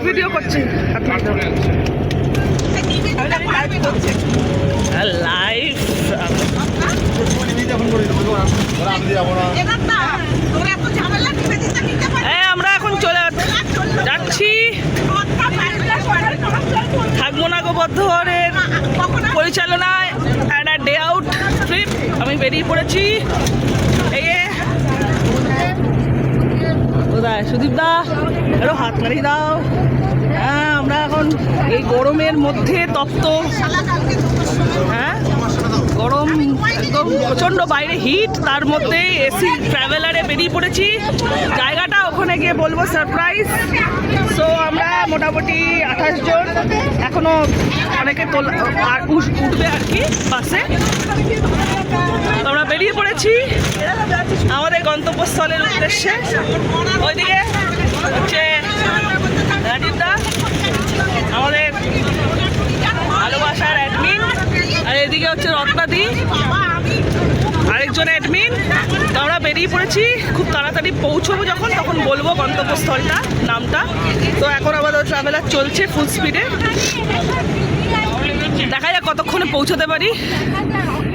Video করছি live. আমরা এখন চলে যাচ্ছি থাকবো না গো বদ্ধঘরের পরিচালনায় একটা ডে আউট ট্রিপ আমি বেরিয়ে পড়েছি। এই কোথায় সুদীপ দা, আরো হাত মারি দাও। হ্যাঁ, আমরা এখন এই গরমের মধ্যে তপ্ত, হ্যাঁ গরম একদম প্রচণ্ড, বাইরে হিট, তার মধ্যে এসি ট্রাভেলারে বেরিয়ে পড়েছি। জায়গাটা ওখানে গিয়ে বলবো সারপ্রাইজ। সো আমরা মোটামুটি 28 জন, এখনো অনেকে উঠবে আর কি বাসে। আমরা বেরিয়ে পড়েছি আমাদের গন্তব্যস্থলের উদ্দেশ্যে। ওইদিকে হচ্ছে রাজীবদা, আমাদের ভালোবাসার অ্যাডমিন, আর এদিকে হচ্ছে রত্নাদি, আরেকজন অ্যাডমিন। তো আমরা বেরিয়ে পড়েছি, খুব তাড়াতাড়ি পৌঁছবো যখন তখন বলবো গন্তব্যস্থলটা, নামটা। তো এখন আমাদের ট্রাভেলার চলছে ফুল স্পিডে, দেখা যাক কতক্ষণে পৌঁছতে পারি।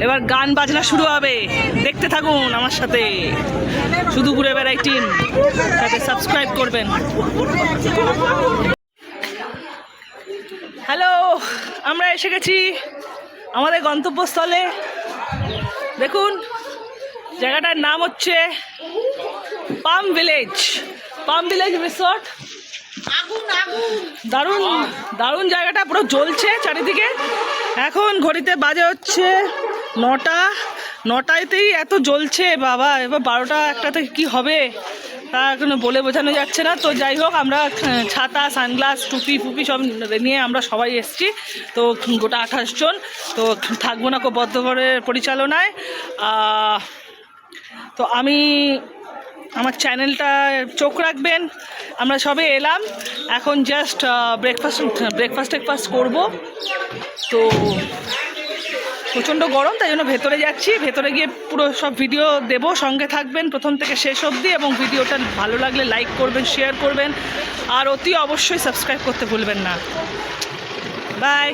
এবার গান বাজনা শুরু হবে, দেখতে থাকুন আমার সাথে। শুধু ঘুরে বেড়াই টিম, তাতে সাবস্ক্রাইব করবেন। হ্যালো, আমরা এসে গেছি আমাদের গন্তব্যস্থলে। দেখুন জায়গাটার নাম হচ্ছে পাম ভিলেজ রিসর্ট। দারুণ দারুণ জায়গাটা, পুরো জ্বলছে চারিদিকে। এখন ঘড়িতে বাজে হচ্ছে 9টাতেই এত জ্বলছে বাবা। এবার 12টা 1টাতে কি হবে তা এখনো বলে বোঝানো যাচ্ছে না। তো যাই হোক, আমরা ছাতা, সানগ্লাস, টুপি ফুপি সব নিয়ে আমরা সবাই এসছি। তো গোটা 28 জন। তো থাকবো না বদ্ধঘরের পরিচালনায়। তো আমার চ্যানেলটা চোখ রাখবেন। আমরা সবে এলাম, এখন জাস্ট ব্রেকফাস্ট করবো। তো প্রচণ্ড গরম, তাই জন্য ভেতরে যাচ্ছি। ভেতরে গিয়ে পুরো সব ভিডিও দেবো, সঙ্গে থাকবেন প্রথম থেকে শেষ অবধি। এবং ভিডিওটা ভালো লাগলে লাইক করবেন, শেয়ার করবেন, আর অতি অবশ্যই সাবস্ক্রাইব করতে ভুলবেন না। বাই।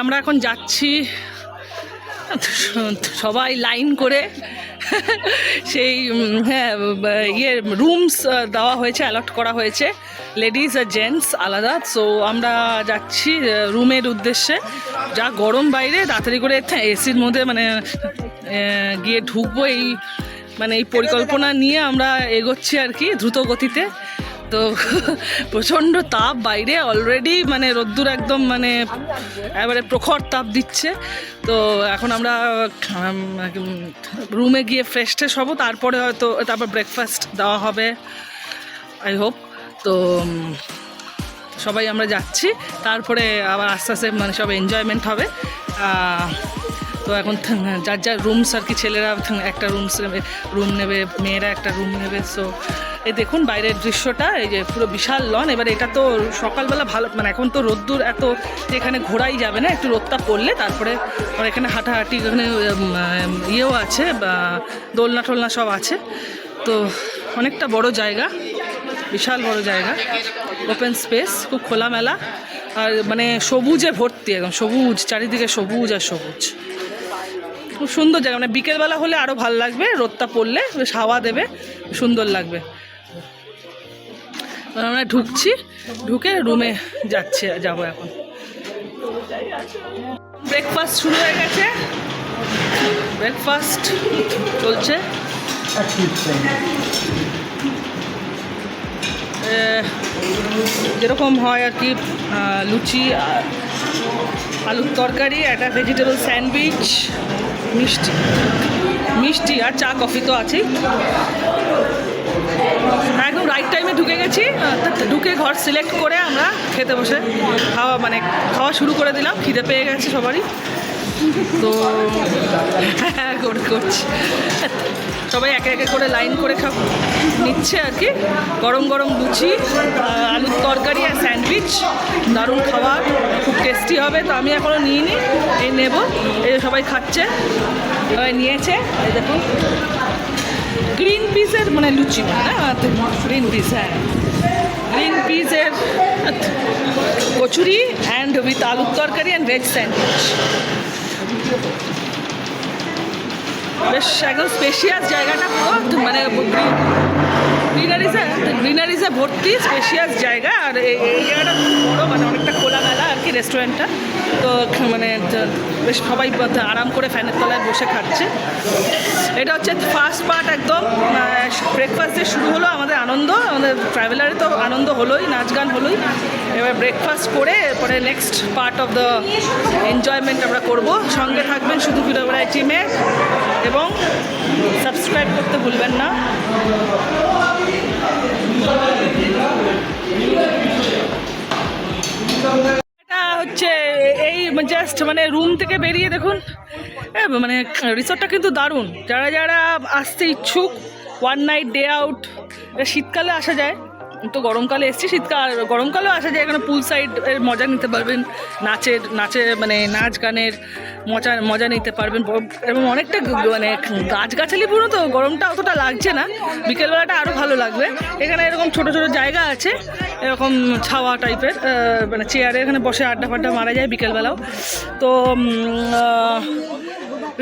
আমরা এখন যাচ্ছি, সবাই লাইন করে সেই রুমস দেওয়া হয়েছে, অ্যালট করা হয়েছে, লেডিস আর জেন্টস আলাদা। সো আমরা যাচ্ছি রুমের উদ্দেশ্যে। যা গরম বাইরে, তাড়াতাড়ি করে এসির মধ্যে গিয়ে ঢুকবো, এই পরিকল্পনা নিয়ে আমরা এগোচ্ছি আর কি, দ্রুত গতিতে। তো প্রচণ্ড তাপ বাইরে, অলরেডি রোদ্দুর একদম এবারে প্রখর তাপ দিচ্ছে। তো এখন আমরা রুমে গিয়ে ফ্রেশ ট্রেশ হবো, তারপর ব্রেকফাস্ট দেওয়া হবে আই হোপ। তো সবাই আমরা যাচ্ছি, তারপরে আবার আস্তে আস্তে সব এনজয়মেন্ট হবে। তো এখন যার যার রুমস আর কি, ছেলেরা একটা রুম নেবে, মেয়েরা একটা রুম নেবে। সো এই দেখুন বাইরের দৃশ্যটা, এই যে পুরো বিশাল লন। এবার এটা তো সকালবেলা ভালো, এখন তো রোদ্দুর এত, এখানে ঘোরাই যাবে না, একটু রোদটা পড়লে তারপরে এখানে হাঁটাহাঁটি, এখানে ইয়েও আছে, দোলনা টোলনা সব আছে। তো অনেকটা বড় জায়গা, বিশাল বড় জায়গা, ওপেন স্পেস, খুব খোলামেলা। আর মানে সবুজে ভর্তি, একদম সবুজ, চারিদিকে সবুজ আর সবুজ। খুব সুন্দর জায়গা, মানে বিকেলবেলা হলে আরও ভালো লাগবে, রোদটা পড়লে বেশ হাওয়া দেবে, সুন্দর লাগবে। আমরা ঢুকছি, ঢুকে রুমে যাবো এখন। ব্রেকফাস্ট শুরু হয়ে গেছে, ব্রেকফাস্ট চলছে। যেরকম হয় আর কি, লুচি, আলুর তরকারি, একটা ভেজিটেবল স্যান্ডউইচ, মিষ্টি আর চা কফি তো আছেই। একদম রাইট টাইমে ঢুকে গেছি, ঢুকে ঘর সিলেক্ট করে আমরা খেতে বসে খাওয়া শুরু করে দিলাম। খিদে পেয়ে গেছে সবারই, তো করছি। সবাই একে একে করে লাইন করে নিচ্ছে আর কি। গরম গরম লুচি, আলুর তরকারি আর স্যান্ডউইচ, দারুণ খাবার, খুব টেস্টি হবে। তো আমি এখনও নিইনি, এই নেব। এই সবাই খাচ্ছে, সবাই নিয়েছে। এই দেখুন গ্রিন পিসের মানে লুচি, গ্রিন পিস, হ্যাঁ গ্রিন পিসের কচুরি অ্যান্ড উইথ আলুর তরকারি অ্যান্ড ভেজ স্যান্ডউইচ। বেশ একদম স্পেশিয়াস জায়গাটা, মানে গ্রিনারিজে ভর্তি, স্পেশিয়াস জায়গা। আর এই জায়গাটা বড়ো, মানে অনেকটা খোলামেলা আর কি রেস্টুরেন্টটা। তো মানে বেশ সবাই আরাম করে ফ্যানের তলায় বসে খাচ্ছে। এটা হচ্ছে ফার্স্ট পার্ট, একদম ব্রেকফাস্ট দিয়ে শুরু হলো আমাদের আনন্দ। আমাদের ট্রাভেলারে তো আনন্দ হলোই, নাচ গান হলোই। এবার ব্রেকফাস্ট করে পরে next part of the enjoyment আমরা করব। সঙ্গে থাকবেন শুধু ফিরোবেড়ায় টিমে, এবং সাবস্ক্রাইব করতে ভুলবেন না। এটা হচ্ছে এই জাস্ট মানে রুম থেকে বেরিয়ে দেখুন, মানে রিসর্টটা কিন্তু দারুণ। যারা যারা আসতে ইচ্ছুক, ওয়ান নাইট ডে আউট, শীতকালে আসা যায়, তো গরমকালে এসছি, গরমকালেও আসা যায়। এখানে পুল সাইড এর মজা নিতে পারবেন, নাচে মানে নাচ গানের মজা নিতে পারবেন। এবং অনেকটা মানে গাছগাছালি পুরো, তো গরমটা অতটা লাগছে না। বিকেলবেলাটা আরও ভালো লাগবে। এখানে এরকম ছোট ছোট জায়গা আছে, এরকম ছাওয়া টাইপের, মানে চেয়ারে এখানে বসে আড্ডা ফাড্ডা মারা যায় বিকেলবেলাও। তো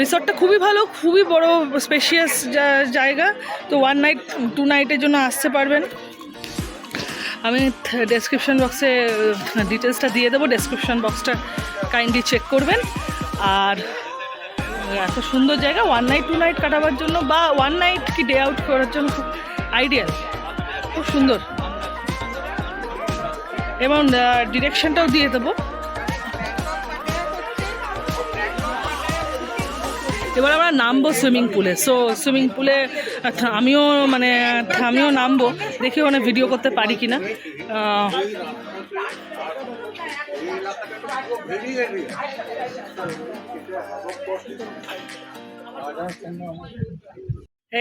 রিসর্টটা খুবই ভালো, খুবই বড় স্পেশিয়াস জায়গা। তো 1 নাইট 2 নাইটের জন্য আসতে পারবেন। আমি ডেসক্রিপশন বক্সে ডিটেলসটা দিয়ে দেবো, ডেসক্রিপশন বক্সটা কাইন্ডলি চেক করবেন। আর এত সুন্দর জায়গা 1 নাইট 2 নাইট কাটাবার জন্য, বা 1 নাইট কি ডে আউট করার জন্য খুব আইডিয়াল, খুব সুন্দর। এবং ডিরেকশনটাও দিয়ে দেবো। এবার আমরা নামবো সুইমিং পুলে। সো সুইমিং পুলে আমিও নামবো, দেখি ওখানে ভিডিও করতে পারি কিনা।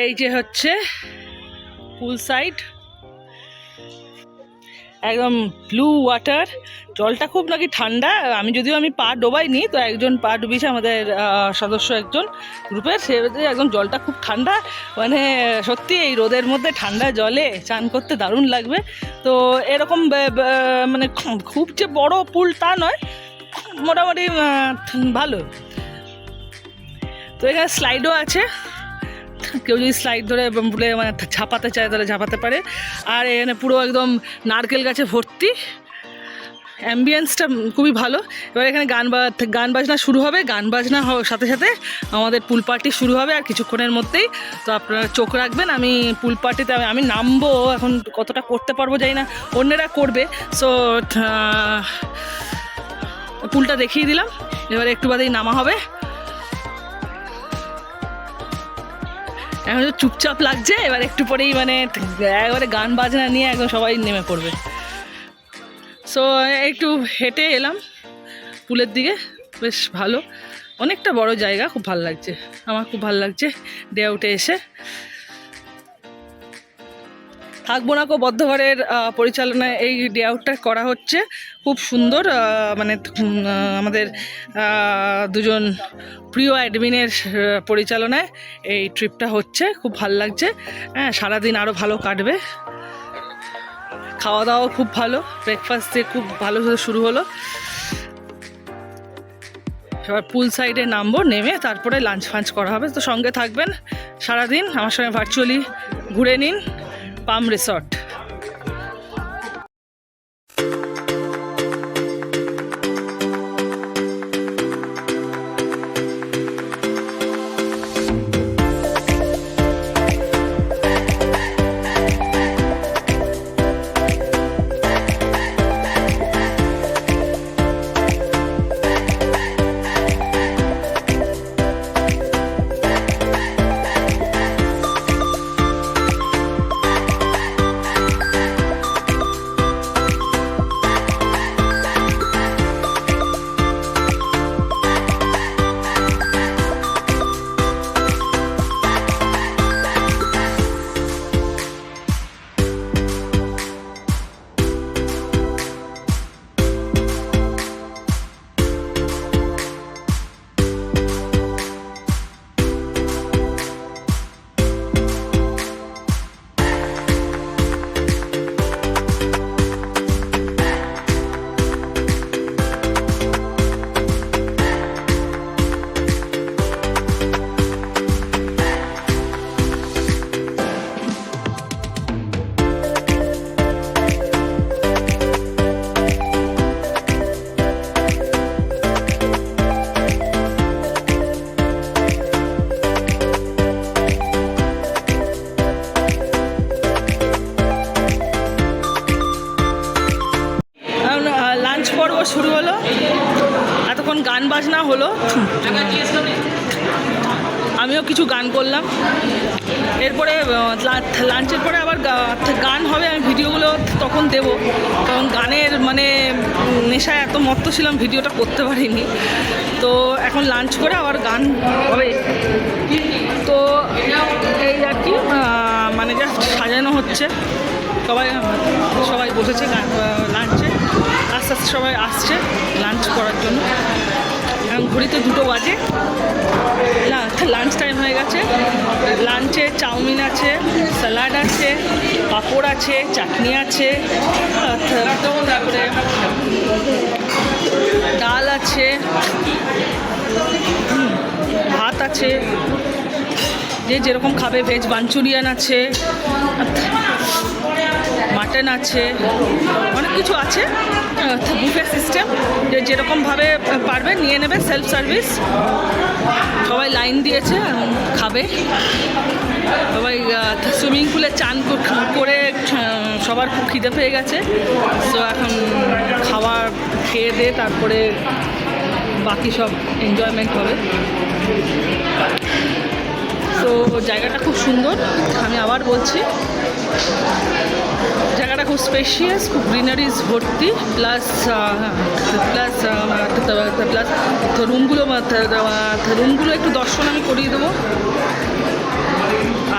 এই যে হচ্ছে পুল সাইড, একদম ব্লু ওয়াটার। জলটা খুব নাকি ঠান্ডা। আমি পা ডোবাইনি, তো একজন পা ডুবিয়েছে আমাদের সদস্য, একজন গ্রুপের, সে একদম জলটা খুব ঠান্ডা। মানে সত্যি এই রোদের মধ্যে ঠান্ডা জলে চান করতে দারুণ লাগবে। তো এরকম মানে খুব যে বড় পুল তা নয়, মোটামুটি ভালো। তো এখানে স্লাইডও আছে, কেউ যদি স্লাইড ধরে পুলে মানে ঝাঁপাতে চায় তাহলে ঝাঁপাতে পারে। আর এখানে পুরো একদম নারকেল গাছে ভর্তি, অ্যাম্বিয়েন্সটা খুবই ভালো। এবার এখানে গান বাজনা শুরু হবে, গান বাজনা সাথে সাথে আমাদের পুল পার্টি শুরু হবে আর কিছুক্ষণের মধ্যেই। তো আপনারা চোখ রাখবেন। আমি পুল পার্টিতে আমি নামবো, এখন কতটা করতে পারবো জানি না, অন্যেরা করবে। সো পুলটা দেখিয়ে দিলাম, এবারে একটু বাদেই নামা হবে। এখন চুপচাপ লাগছে, এবার একটু পরেই মানে একবারে গান বাজনা নিয়ে একদম সবাই নেমে পড়বে। সো একটু হেঁটে এলাম পুলের দিকে, বেশ ভালো, অনেকটা বড় জায়গা, খুব ভালো লাগছে, আমার খুব ভালো লাগছে ডে আউটে এসে। থাকবো না কো বদ্ধঘরের পরিচালনায় এই ডে আউটটা করা হচ্ছে, খুব সুন্দর। মানে আমাদের দুজন প্রিয় অ্যাডমিনের পরিচালনায় এই ট্রিপটা হচ্ছে, খুব ভালো লাগছে। হ্যাঁ, সারাদিন আরও ভালো কাটবে। খাওয়া দাওয়াও খুব ভালো, ব্রেকফাস্ট দিয়ে খুব ভালো শুরু হলো। এবার পুল সাইডে নামবো, নেমে তারপরে লাঞ্চ ফাঞ্চ করা হবে। তো সঙ্গে থাকবেন সারাদিন, আমার সঙ্গে ভার্চুয়ালি ঘুরে নিন পাম রিসর্ট। পর্ব শুরু হলো, এতক্ষণ গান বাজনা হলো, আমিও কিছু গান করলাম। এরপরে লাঞ্চের পরে আবার গান হবে, আমি ভিডিওগুলো তখন দেব, কারণ গানের মানে নেশায় এত মত্ত ছিলাম ভিডিওটা করতে পারিনি। তো এখন লাঞ্চ করে আবার গান হবে। তো এই আর কি, মানে জাস্ট সাজানো হচ্ছে, সবাই বসেছে লাঞ্চে, আস্তে আস্তে সবাই আসছে লাঞ্চ করার জন্য। এখন ঘড়িতে 2টো বাজে, লাঞ্চ টাইম হয়ে গেছে। লাঞ্চে চাউমিন আছে, স্যালাড আছে, পাঁপড় আছে, চাটনি আছে, তারপরে ডাল আছে, ভাত আছে, যে যেরকম খাবে, ভেজ মাঞ্চুরিয়ান আছে, মাটন আছে, অনেক কিছু আছে। বুফে সিস্টেম, যে যেরকমভাবে পারবে নিয়ে নেবে, সেলফ সার্ভিস। সবাই লাইন দিয়েছে, খাবে সবাই। সুইমিং পুলে চান করে সবার খুব খিদে পেয়ে গেছে। তো এখন খাবার খেয়ে দিয়ে তারপরে বাকি সব এনজয়মেন্ট হবে। তো জায়গাটা খুব সুন্দর, আমি আবার বলছি, জায়গাটা খুব স্পেশিয়াস, খুব গ্রিনারিজ ভর্তি, প্লাস রুমগুলো একটু দর্শন আমি করিয়ে দেবো।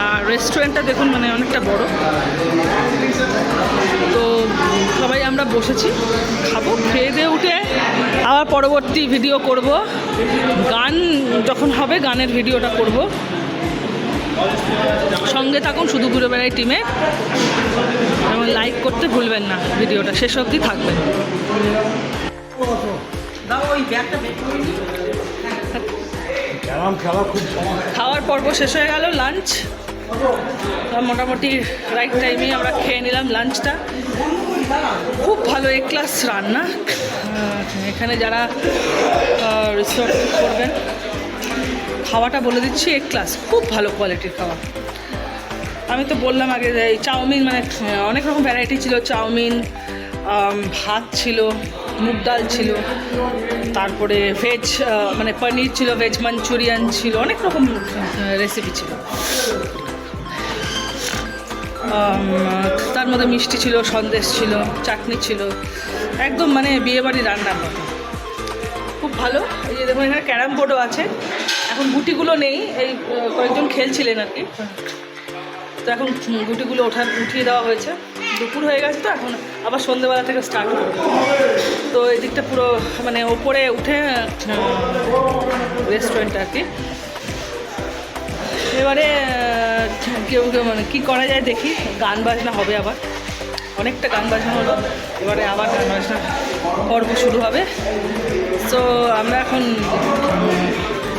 আর রেস্টুরেন্টটা দেখুন, মানে অনেকটা বড়। তো সবাই আমরা বসেছি, খাবো, খেয়ে দিয়ে উঠে আবার পরবর্তী ভিডিও করব। গান যখন হবে গানের ভিডিওটা করব। সঙ্গে থাকুন শুধু ঘুরে বেড়াই টিমে, এবং লাইক করতে ভুলবেন না, ভিডিওটা শেষ অবধি থাকবেন। খাওয়ার পর্ব শেষ হয়ে গেল, লাঞ্চ মোটামুটি রাইট টাইমেই আমরা খেয়ে নিলাম লাঞ্চটা। খুব ভালো এ ক্লাস রান্না। এখানে যারা রিসোর্ট করবেন, খাওয়াটা বলে দিচ্ছি এ ক্লাস, খুব ভালো কোয়ালিটির খাওয়া। আমি তো বললাম আগে, এই চাউমিন মানে অনেক রকম ভ্যারাইটি ছিল, চাউমিন, ভাত ছিল, মুগ ডাল ছিল, তারপরে ভেজ মানে পনির ছিল, ভেজ মাঞ্চুরিয়ান ছিল, অনেক রকম রেসিপি ছিল। তার মধ্যে মিষ্টি ছিল, সন্দেশ ছিল, চাটনি ছিল, একদম মানে বিয়েবাড়ির রান্নার মতো, খুব ভালো। এই যে দেখুন, এখানে ক্যারাম বোর্ডও আছে। এখন গুটিগুলো নেই, এই কয়েকজন খেলছিলেন আর কি। তো এখন গুটিগুলো উঠিয়ে দেওয়া হয়েছে, দুপুর হয়ে গেছে, তো এখন আবার সন্ধ্যেবেলা থেকে স্টার্ট করবে। তো এই দিকটা পুরো মানে ওপরে উঠে রেস্টুরেন্ট আর কি। এবারে কেউ মানে কী করা যায় দেখি, গান বাজনা হবে আবার। অনেকটা গান বাজনা হলো, এবারে আবার গান বাজনা পর্ব শুরু হবে। সো আমরা এখন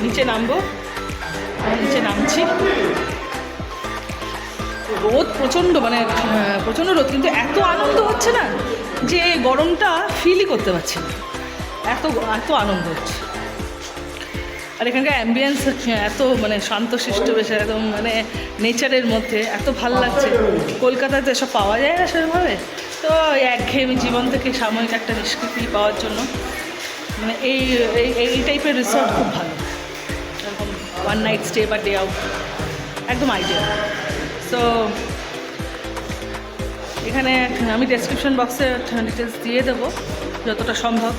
নিচে নামবো, নিচে নামছি। রোদ প্রচণ্ড, মানে প্রচণ্ড রোদ, কিন্তু এত আনন্দ হচ্ছে না যে গরমটা ফিলই করতে পারছি না, এত এত আনন্দ হচ্ছে। আর এখানকার অ্যাম্বিয়েন্স এত মানে শান্তশিষ্ট, বেশ একদম মানে নেচারের মধ্যে এত ভালো লাগছে। কলকাতাতে এসব পাওয়া যায় না সেভাবে, তো একঘেয়েমি জীবন থেকে সাময়িক একটা নিষ্কৃতি পাওয়ার জন্য মানে এই টাইপের রিসর্ট খুব ভালো। এরকম ওয়ান নাইট স্টে বা ডে আউট একদম আইডিয়া। সো এখানে আমি ডেসক্রিপশন বক্সে ডিটেলস দিয়ে দেবো যতটা সম্ভব,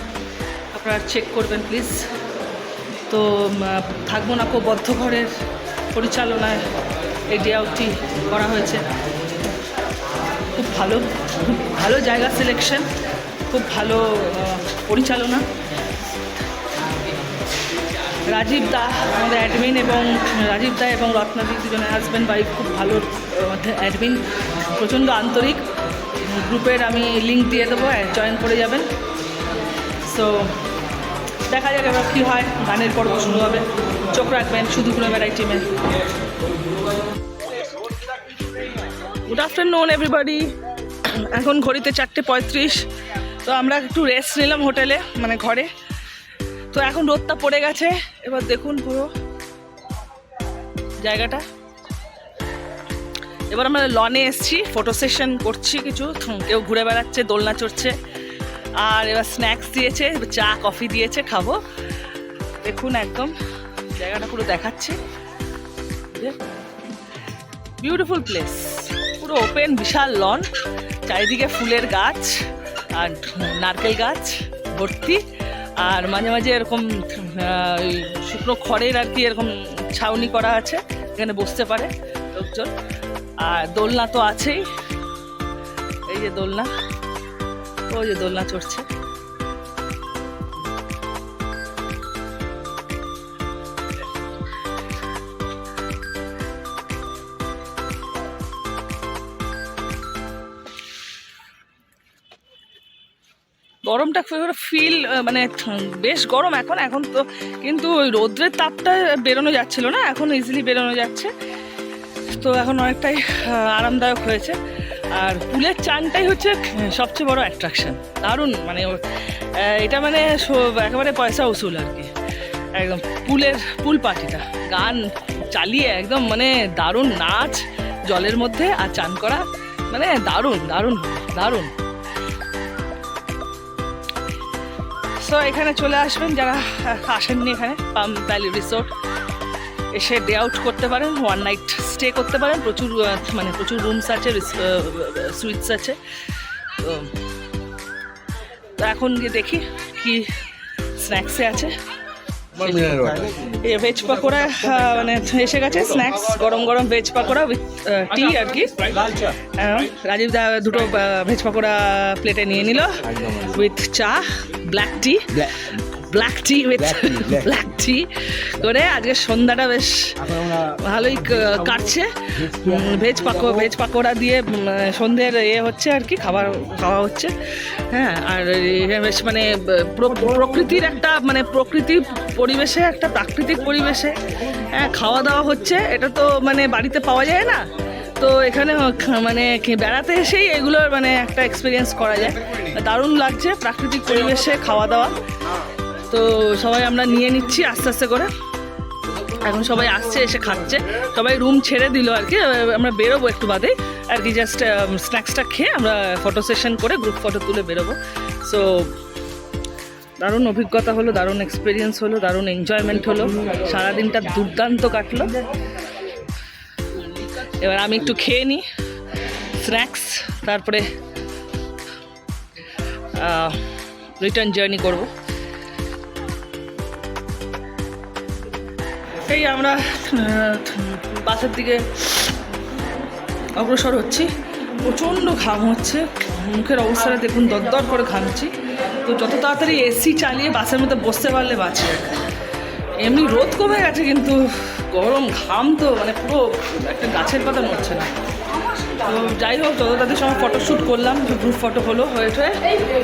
আপনারা চেক করবেন প্লিজ। তো থাকবো না কো বদ্ধ ঘরের পরিচালনায় এই ডে আউটটি করা হয়েছে। খুব ভালো, খুব ভালো জায়গা সিলেকশন, খুব ভালো পরিচালনা। রাজীব দা আমাদের অ্যাডমিন, এবং রাজীব দা এবং রত্নাদি দুজনের হাজব্যান্ড ওয়াইফ খুব ভালো অ্যাডমিন, প্রচণ্ড আন্তরিক। গ্রুপের আমি লিঙ্ক দিয়ে দেবো, জয়েন করে যাবেন। সো দেখা যাক এবার কী হয়, গানের পর্ব শুরু হবে, চোখ রাখবেন শুধু ঘুরে বেড়াই টিমে। Good afternoon everybody. এখন ঘড়িতে 4:35। তো আমরা একটু রেস্ট নিলাম হোটেলে, মানে ঘরে। তো এখন রোদটা পড়ে গেছে, এবার দেখুন পুরো জায়গাটা। এবার আমরা লনে এসছি, ফটো সেশন করছি, কিছু কেউ ঘুরে বেড়াচ্ছে, দোলনা চড়ছে। আর এবার স্ন্যাক্স দিয়েছে, চা কফি দিয়েছে, খাবো। দেখুন একদম জায়গাটা পুরো দেখাচ্ছি, বিউটিফুল প্লেস, পুরো ওপেন, বিশাল লন, চারিদিকে ফুলের গাছ আর নারকেল গাছ ভর্তি। আর মাঝে মাঝে এরকম শুকনো খড়ের আর কি এরকম ছাউনি করা আছে, এখানে বসতে পারে লোকজন। আর দোলনা তো আছেই, এই যে দোলনা, ওই যে দোলনা চড়ছে। গরমটা ফিল মানে বেশ গরম এখন তো, কিন্তু ওই রৌদ্রের তাপটা বেরোনো যাচ্ছিল না, এখন ইজিলি বেরোনো যাচ্ছে। তো এখন অনেকটাই আরামদায়ক হয়েছে। আর পুলের চানটাই হচ্ছে সবচেয়ে বড় অ্যাট্রাকশন, দারুণ। মানে এটা মানে একেবারে পয়সা উসুল আর কি, একদম পুল পার্টিটা গান চালিয়ে একদম মানে দারুণ নাচ জলের মধ্যে আর চান করা, মানে দারুণ দারুণ দারুণ। সো এখানে চলে আসবেন যারা আসেননি, এখানে পাম ভ্যালি রিসোর্ট এসে ডে আউট করতে পারেন, ওয়ান নাইট স্টে করতে পারেন। প্রচুর মানে প্রচুর রুমস আছে, সুইটস আছে। তো এখন গিয়ে দেখি কি স্ন্যাক্সে আছে। ভেজ পাকোড়া মানে এসে গেছে, স্ন্যাক্স গরম গরম ভেজ পাকোড়া উইথ টি আর কি। রাজীব দা দুটো ভেজ পাকোড়া প্লেটে নিয়ে নিল উইথ চা, ব্ল্যাক টি উইথ ব্ল্যাক টি করে। আজকে সন্ধ্যাটা বেশ ভালোই কাটছে। ভেজ পাকোড়া দিয়ে সন্ধ্যের হচ্ছে আর কি, খাওয়া হচ্ছে। হ্যাঁ, আর বেশ মানে প্রকৃতির একটা মানে প্রকৃতির পরিবেশে, একটা প্রাকৃতিক পরিবেশে হ্যাঁ খাওয়া দাওয়া হচ্ছে। এটা তো মানে বাড়িতে পাওয়া যায় না, তো এখানে মানে বেড়াতে এসেই এগুলোর মানে একটা এক্সপিরিয়েন্স করা যায়। দারুণ লাগছে প্রাকৃতিক পরিবেশে খাওয়া দাওয়া। তো সবাই আমরা নিয়ে নিচ্ছি আস্তে আস্তে করে, এখন সবাই আসছে, এসে খাচ্ছে। সবাই রুম ছেড়ে দিল আর কি, আমরা বেরোবো একটু বাদে আর কি, জাস্ট স্ন্যাক্সটা খেয়ে আমরা ফটো সেশন করে গ্রুপ ফটো তুলে বেরোবো। সো দারুণ অভিজ্ঞতা হলো, দারুণ এক্সপিরিয়েন্স হলো, দারুণ এনজয়মেন্ট হলো, সারাদিনটা দুর্দান্ত কাটলো। এবার আমি একটু খেয়ে নিই স্ন্যাক্স, তারপরে রিটার্ন জার্নি করব। এই আমরা বাসের দিকে অগ্রসর হচ্ছি, প্রচণ্ড ঘাম হচ্ছে, মুখের অবস্থাটা দেখুন, দরদর করে ঘামছি। তো যত তাড়াতাড়ি এসি চালিয়ে বাসের মধ্যে বসতে পারলে বাঁচি। এমনি রোদ কমে গেছে, কিন্তু গরম ঘাম তো মানে পুরো একটা গাছের পাতা নড়ছে না। তো যাই হোক যত তাদের সঙ্গে ফটোশ্যুট করলাম, গ্রুপ ফটো হলো হয়ে টয়ে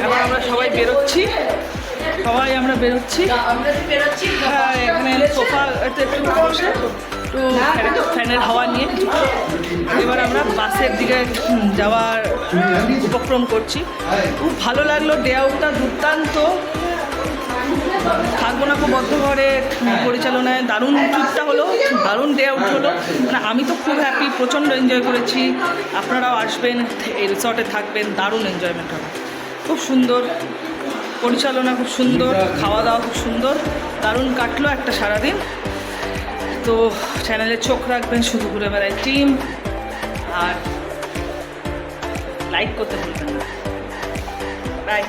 এখন আমরা সবাই বেরোচ্ছি, আমরা বেরোচ্ছি। হ্যাঁ, এখানে সোফা একটু বসে একটু ফ্যানের হাওয়া নিয়ে এবার আমরা বাসের দিকে যাওয়ার উপক্রম করছি। খুব ভালো লাগলো, ডে আউটটা দুর্দান্ত। থাকবো না খুব বদ্ধঘরে পরিচালনায় দারুণ ট্রিপটা হলো, দারুণ ডে আউট হলো। মানে আমি তো খুব হ্যাপি, প্রচণ্ড এনজয় করেছি। আপনারাও আসবেন, এই রিসর্টে থাকবেন, দারুণ এনজয়মেন্ট হবে। খুব সুন্দর পরিচালনা, খুব সুন্দর খাওয়া দাওয়া, খুব সুন্দর, দারুণ কাটলো একটা সারাদিন। তো চ্যানেলে চোখ রাখবেন, শুধু ঘুরে বেড়ায় টিম, আর লাইক করতে ভুলবেন না। বাই।